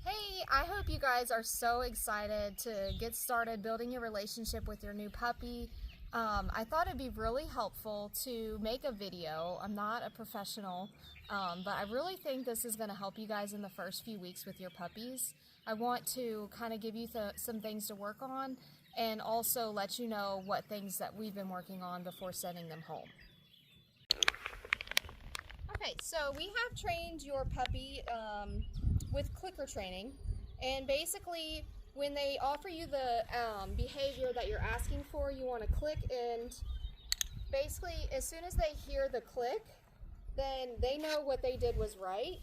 Hey, I hope you guys are so excited to get started building your relationship with your new puppy. I thought it'd be really helpful to make a video. I'm not a professional, but I really think this is going to help you guys in the first few weeks with your puppies. I want to kind of give you some things to work on and also let you know what things that we've been working on before sending them home. Okay, so we have trained your puppy with clicker training, and basically when they offer you the behavior that you're asking for, you want to click, and basically as soon as they hear the click, then they know what they did was right,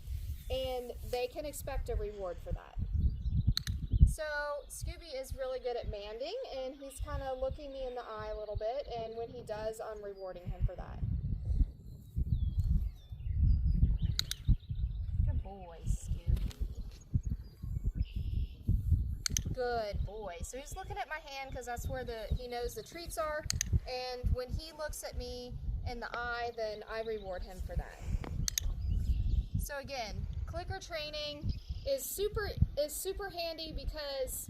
and they can expect a reward for that. So Scooby is really good at manding, and he's kind of looking me in the eye a little bit, and when he does, I'm rewarding him for that. Good boy, Scooby. Good boy. So he's looking at my hand because that's where he knows the treats are, and when he looks at me in the eye, then I reward him for that. So again, clicker training is super handy because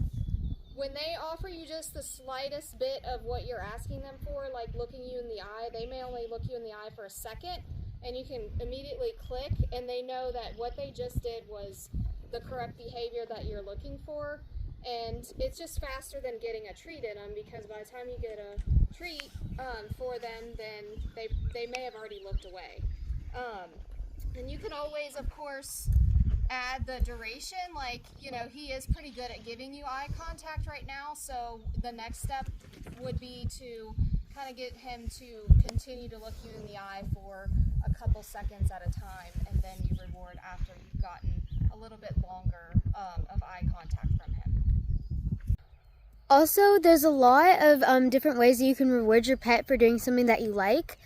when they offer you just the slightest bit of what you're asking them for, like looking you in the eye, they may only look you in the eye for a second, and you can immediately click, and they know that what they just did was the correct behavior that you're looking for. And it's just faster than getting a treat in them, because by the time you get a treat for them, then they may have already looked away. And you can always, of course, add the duration. Like, you know, he is pretty good at giving you eye contact right now, so the next step would be to kind of get him to continue to look you in the eye for a couple seconds at a time, and then you reward after you've gotten a little bit longer of eye contact from him. Also, there's a lot of different ways that you can reward your pet for doing something that you like.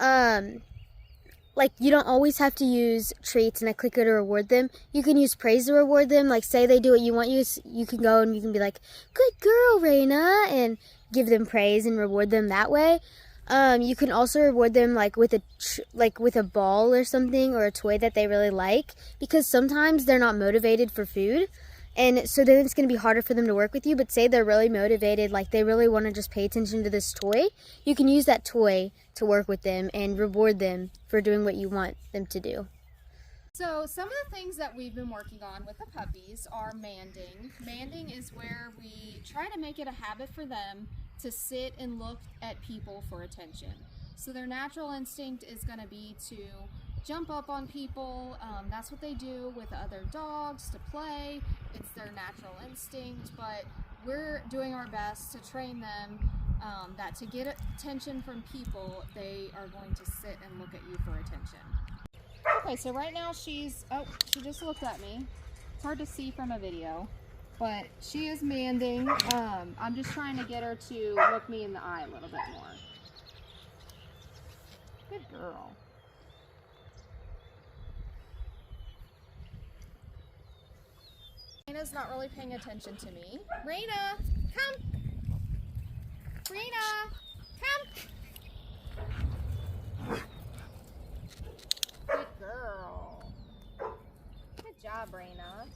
Like, you don't always have to use treats and a clicker to reward them. You can use praise to reward them. Like, say they do what you want, you can go and you can be like, "Good girl, Raina," and give them praise and reward them that way. You can also reward them like with a ball or something, or a toy that they really like, because sometimes they're not motivated for food. And so then it's going to be harder for them to work with you. But say they're really motivated, like they really want to just pay attention to this toy, you can use that toy to work with them and reward them for doing what you want them to do. So some of the things that we've been working on with the puppies are manding. Manding is where we try to make it a habit for them to sit and look at people for attention. So their natural instinct is going to be to jump up on people. That's what they do with other dogs, to play. It's their natural instinct, but we're doing our best to train them that to get attention from people, they are going to sit and look at you for attention. Okay, so right now she just looked at me. It's hard to see from a video, but she is manding. I'm just trying to get her to look me in the eye a little bit more. Good girl. Raina's not really paying attention to me. Raina, come! Raina, come! Good girl. Good job, Raina.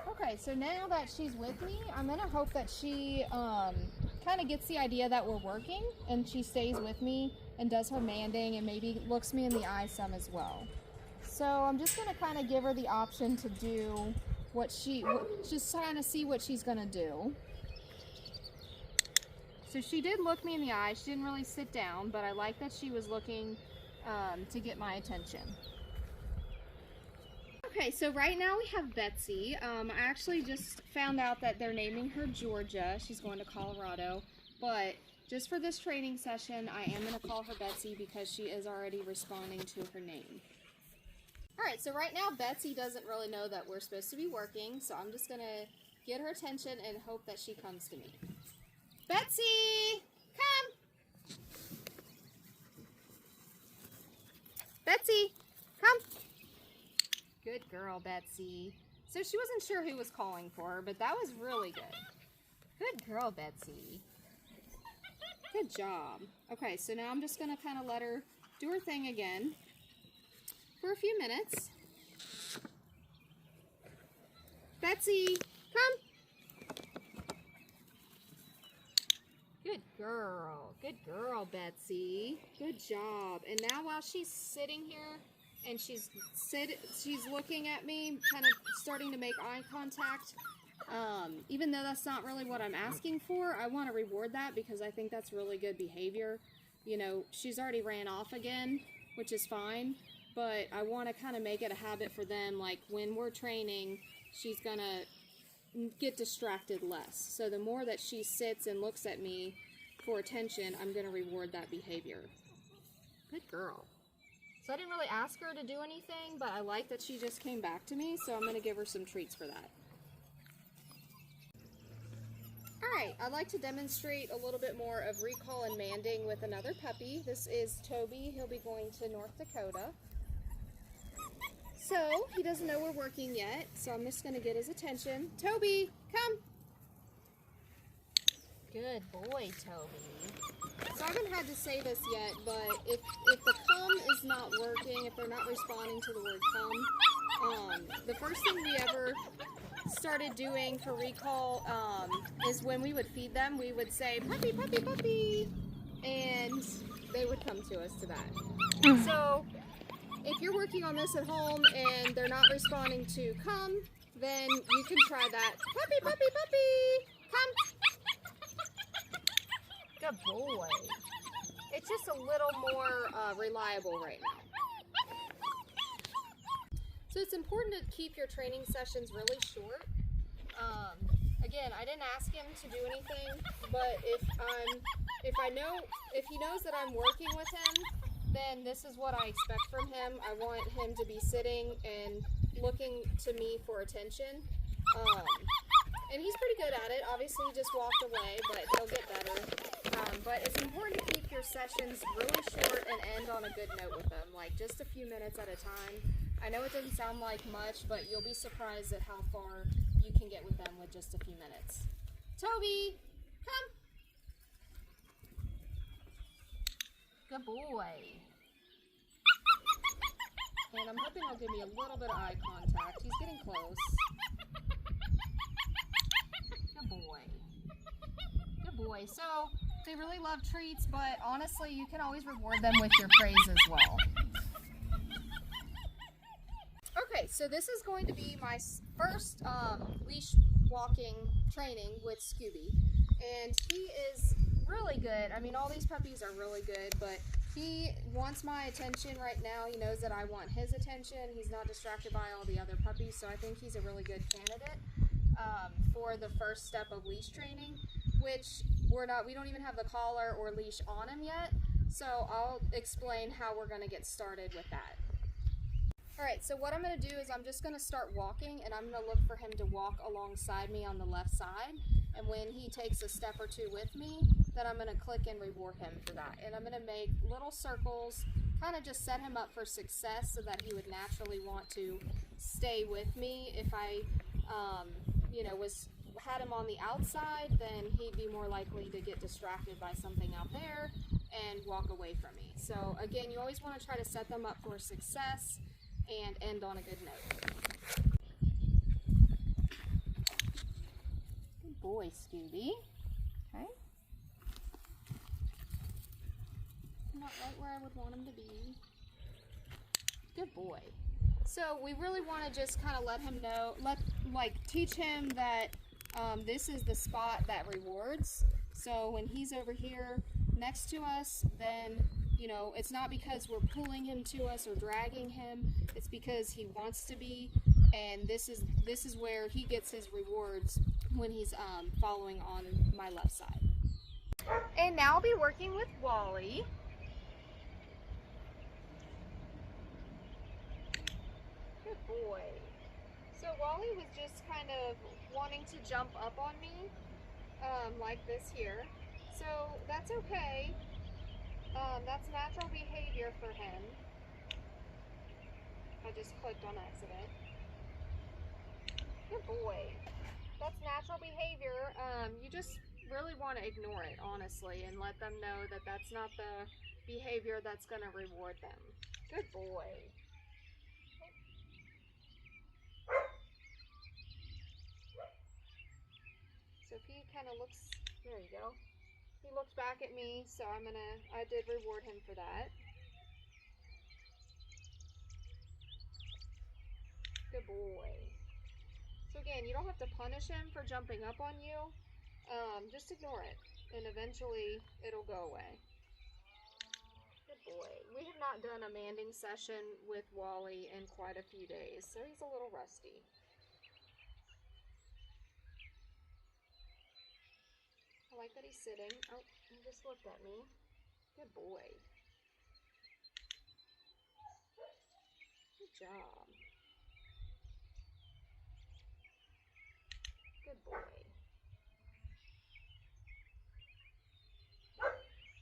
Okay, so now that she's with me, I'm gonna hope that she kind of gets the idea that we're working, and she stays with me and does her manding and maybe looks me in the eye some as well. So I'm just gonna kind of give her the option to do just trying to see what she's gonna do. So she did look me in the eye. She didn't really sit down, but I like that she was looking to get my attention. Okay, so right now we have Betsy. I actually just found out that they're naming her Georgia. She's going to Colorado, but just for this training session, I am going to call her Betsy because she is already responding to her name. Alright, so right now Betsy doesn't really know that we're supposed to be working, so I'm just going to get her attention and hope that she comes to me. Betsy! Come! Betsy! Come! Good girl, Betsy. So she wasn't sure who was calling for her, but that was really good. Good girl, Betsy. Good job. Okay, so now I'm just going to kind of let her do her thing again for a few minutes. Betsy, come. Good girl, Betsy. Good job. And now while she's sitting here and she's looking at me, kind of starting to make eye contact, even though that's not really what I'm asking for, I want to reward that because I think that's really good behavior. You know, she's already ran off again, which is fine, but I want to kind of make it a habit for them, like when we're training, she's gonna get distracted less. So the more that she sits and looks at me for attention, I'm gonna reward that behavior. Good girl. So I didn't really ask her to do anything, but I like that she just came back to me, so I'm gonna give her some treats for that. Alright, I'd like to demonstrate a little bit more of recall and manding with another puppy. This is Toby. He'll be going to North Dakota. So, he doesn't know we're working yet, so I'm just going to get his attention. Toby, come! Good boy, Toby. So I haven't had to say this yet, but if the come is not working, if they're not responding to the word come, the first thing we ever started doing for recall is when we would feed them, we would say, puppy, puppy, puppy, and they would come to us to that. So if you're working on this at home and they're not responding to come, then you can try that. Puppy, puppy, puppy, come. Good boy. It's just a little more reliable right now. So it's important to keep your training sessions really short. Again, I didn't ask him to do anything, but if he knows that I'm working with him, then this is what I expect from him. I want him to be sitting and looking to me for attention. And he's pretty good at it. Obviously, he just walked away, but he'll get better. But it's important to keep your sessions really short and end on a good note with them, like just a few minutes at a time. I know it doesn't sound like much, but you'll be surprised at how far you can get with them with just a few minutes. Toby, come. Good boy. And I'm hoping he'll give me a little bit of eye contact. He's getting close. Good boy. Good boy. So, they really love treats, but honestly, you can always reward them with your praise as well. Okay, so this is going to be my first leash walking training with Scooby. And he is really good. I mean, all these puppies are really good, but he wants my attention right now. He knows that I want his attention. He's not distracted by all the other puppies, so I think he's a really good candidate for the first step of leash training, which we don't even have the collar or leash on him yet, so I'll explain how we're going to get started with that. Alright, so what I'm going to do is I'm just going to start walking, and I'm going to look for him to walk alongside me on the left side, and when he takes a step or two with me, then I'm going to click and reward him for that. And I'm going to make little circles, kind of just set him up for success so that he would naturally want to stay with me. If I, had him on the outside, then he'd be more likely to get distracted by something out there and walk away from me. So again, you always want to try to set them up for success and end on a good note. Good boy, Scooby. Okay. Not right where I would want him to be. Good boy. So we really want to just kind of let him know, teach him that this is the spot that rewards. So when he's over here next to us, then it's not because we're pulling him to us or dragging him. It's because he wants to be, and this is where he gets his rewards when he's following on my left side. And now I'll be working with Wally. Good boy. So Wally was just kind of wanting to jump up on me, like this here. So that's okay. That's natural behavior for him. I just clicked on accident. Good boy. That's natural behavior. You just really want to ignore it, honestly, and let them know that that's not the behavior that's going to reward them. Good boy. he kind of looks, there you go. He looked back at me, so I did reward him for that. Good boy. So again, you don't have to punish him for jumping up on you. Just ignore it, and eventually it'll go away. Good boy. We have not done a manding session with Wally in quite a few days, so he's a little rusty. I like that he's sitting. Oh, he just looked at me. Good boy. Good job. Good boy.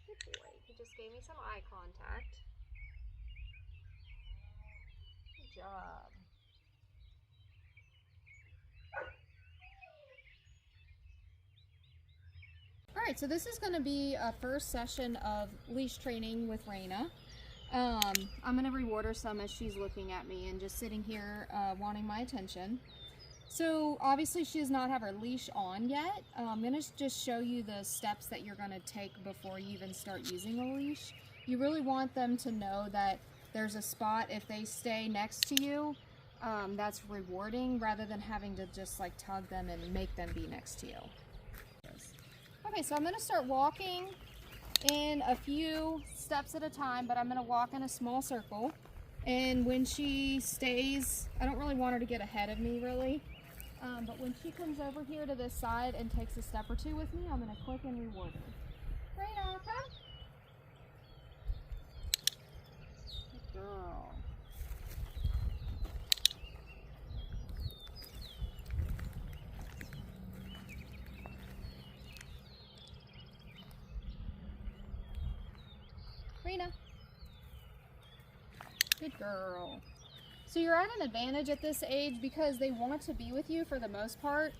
Good boy. He just gave me some eye contact. Good job. Alright, so this is going to be a first session of leash training with Raina. I'm going to reward her some as she's looking at me and just sitting here wanting my attention. So obviously she does not have her leash on yet. I'm going to just show you the steps that you're going to take before you even start using a leash. You really want them to know that there's a spot if they stay next to you that's rewarding, rather than having to just like tug them and make them be next to you. Okay, so I'm going to start walking in a few steps at a time, but I'm going to walk in a small circle. And when she stays, I don't really want her to get ahead of me really, but when she comes over here to this side and takes a step or two with me, I'm going to click and reward her. Raina, come. Good girl. Raina. Good girl. So you're at an advantage at this age because they want to be with you for the most part.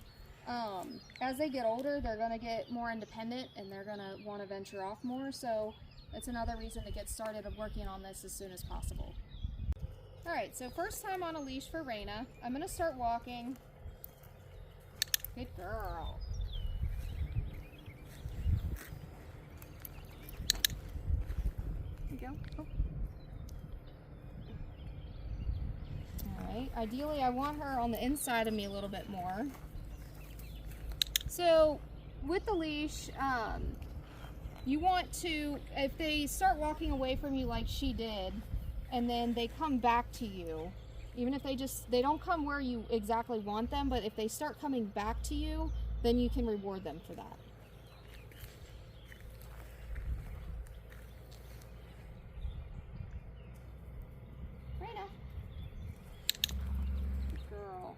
As they get older, they're going to get more independent and they're going to want to venture off more. So that's another reason to get started of working on this as soon as possible. Alright, so first time on a leash for Raina. I'm going to start walking. Good girl. There you go. Oh. Alright, ideally I want her on the inside of me a little bit more. So with the leash, you want to, if they start walking away from you like she did, and then they come back to you, even if they don't come where you exactly want them, but if they start coming back to you, then you can reward them for that. Raina. Good girl.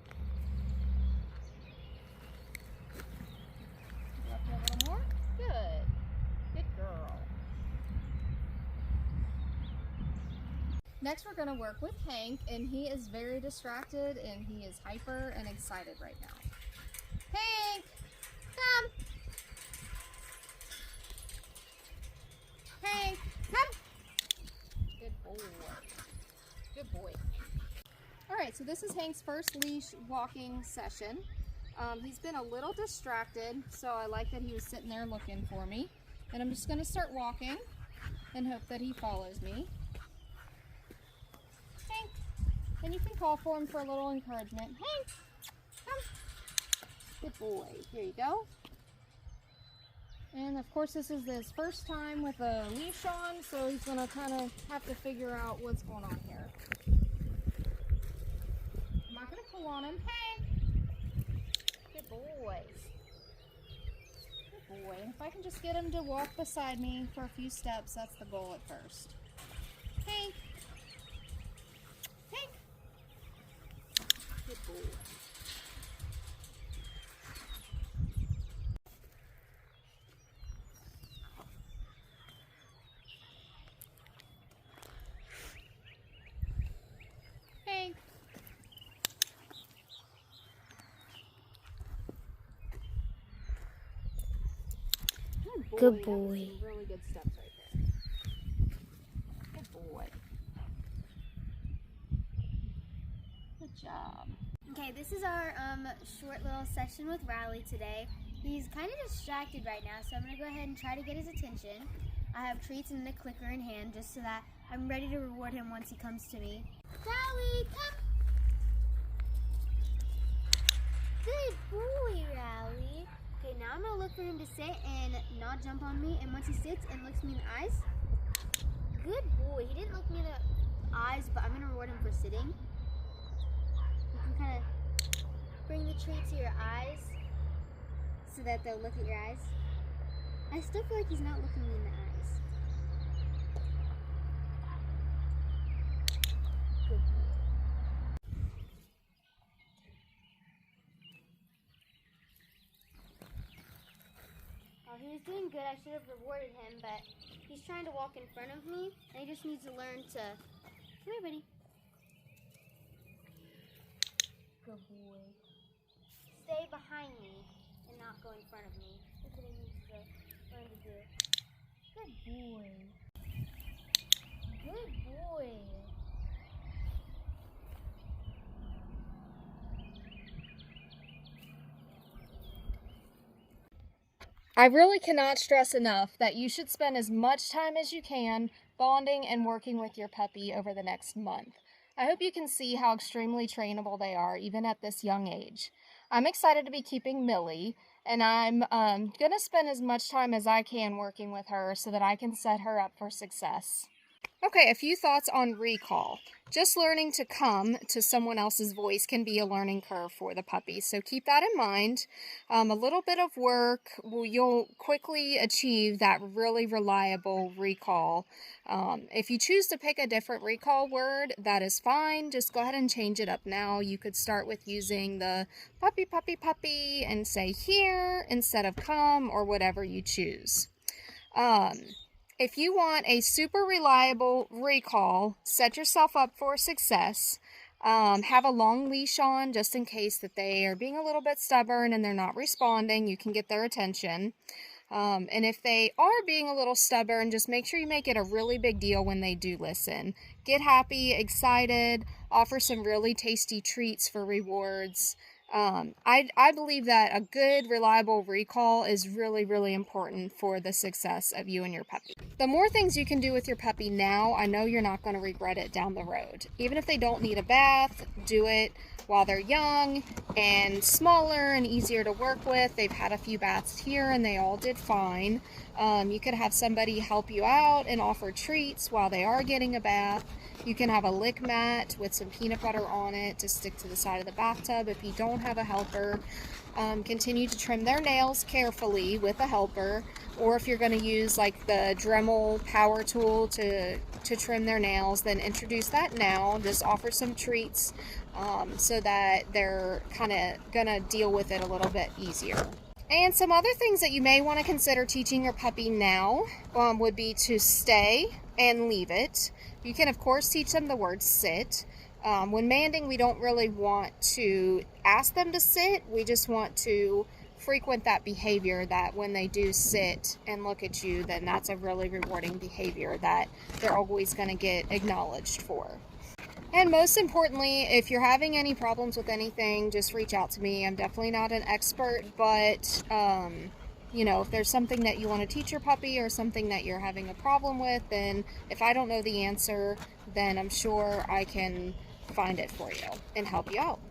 Go up here a little more. Good. Good girl. Next we're going to work with Hank, and he is very distracted and he is hyper and excited right now. Hank! Come! Hank! Come! Good boy. Good boy. Alright, so this is Hank's first leash walking session. He's been a little distracted, so I like that he was sitting there looking for me. And I'm just going to start walking and hope that he follows me. Hank! And you can call for him for a little encouragement. Hank! Come! Good boy. Here you go. And of course this is his first time with a leash on, so he's going to kind of have to figure out what's going on here. I'm not going to pull on him. Hank! Good boy. Good boy. And if I can just get him to walk beside me for a few steps, that's the goal at first. Hank! Hank! Good boy. Hank! Good boy. That was some really good steps right there. Good boy. Good job. Okay, this is our short little session with Riley today. He's kind of distracted right now, so I'm going to go ahead and try to get his attention. I have treats and the clicker in hand just so that I'm ready to reward him once he comes to me. Rowley, come! Good boy, Rowley. Okay, now I'm going to look for him to sit and not jump on me, and once he sits and looks me in the eyes, good boy. He didn't look me in the eyes, but I'm going to reward him for sitting. You can kind of bring the treat to your eyes so that they'll look at your eyes. I still feel like he's not looking me in the eyes. Good boy. Oh, he was doing good. I should have rewarded him, but he's trying to walk in front of me, and he just needs to learn to... Come here, buddy. Good boy. Stay behind me and not go in front of me. That's what he needs to learn to do. Good boy. Good boy. I really cannot stress enough that you should spend as much time as you can bonding and working with your puppy over the next month. I hope you can see how extremely trainable they are, even at this young age. I'm excited to be keeping Millie, and I'm going to spend as much time as I can working with her so that I can set her up for success. Okay, a few thoughts on recall. Just learning to come to someone else's voice can be a learning curve for the puppy, so keep that in mind. A little bit of work, you'll quickly achieve that really reliable recall. If you choose to pick a different recall word, that is fine. Just go ahead and change it up now. You could start with using the puppy, puppy, puppy, and say here instead of come, or whatever you choose. If you want a super reliable recall, set yourself up for success. Have a long leash on just in case that they are being a little bit stubborn and they're not responding. You can get their attention. And if they are being a little stubborn, just make sure you make it a really big deal when they do listen. Get happy, excited, offer some really tasty treats for rewards. I believe that a good, reliable recall is really, really important for the success of you and your puppy. The more things you can do with your puppy now, I know you're not going to regret it down the road. Even if they don't need a bath, do it while they're young and smaller and easier to work with. They've had a few baths here and they all did fine. You could have somebody help you out and offer treats while they are getting a bath. You can have a lick mat with some peanut butter on it to stick to the side of the bathtub if you don't have a helper. Continue to trim their nails carefully with a helper, or if you're going to use like the Dremel power tool to trim their nails, then introduce that now. Just offer some treats so that they're kind of going to deal with it a little bit easier. And some other things that you may want to consider teaching your puppy now would be to stay and leave it. You can, of course, teach them the word sit. When manding, we don't really want to ask them to sit. We just want to frequent that behavior that when they do sit and look at you, then that's a really rewarding behavior that they're always going to get acknowledged for. And most importantly, if you're having any problems with anything, just reach out to me. I'm definitely not an expert, but you know, if there's something that you want to teach your puppy or something that you're having a problem with, then if I don't know the answer, then I'm sure I can find it for you and help you out.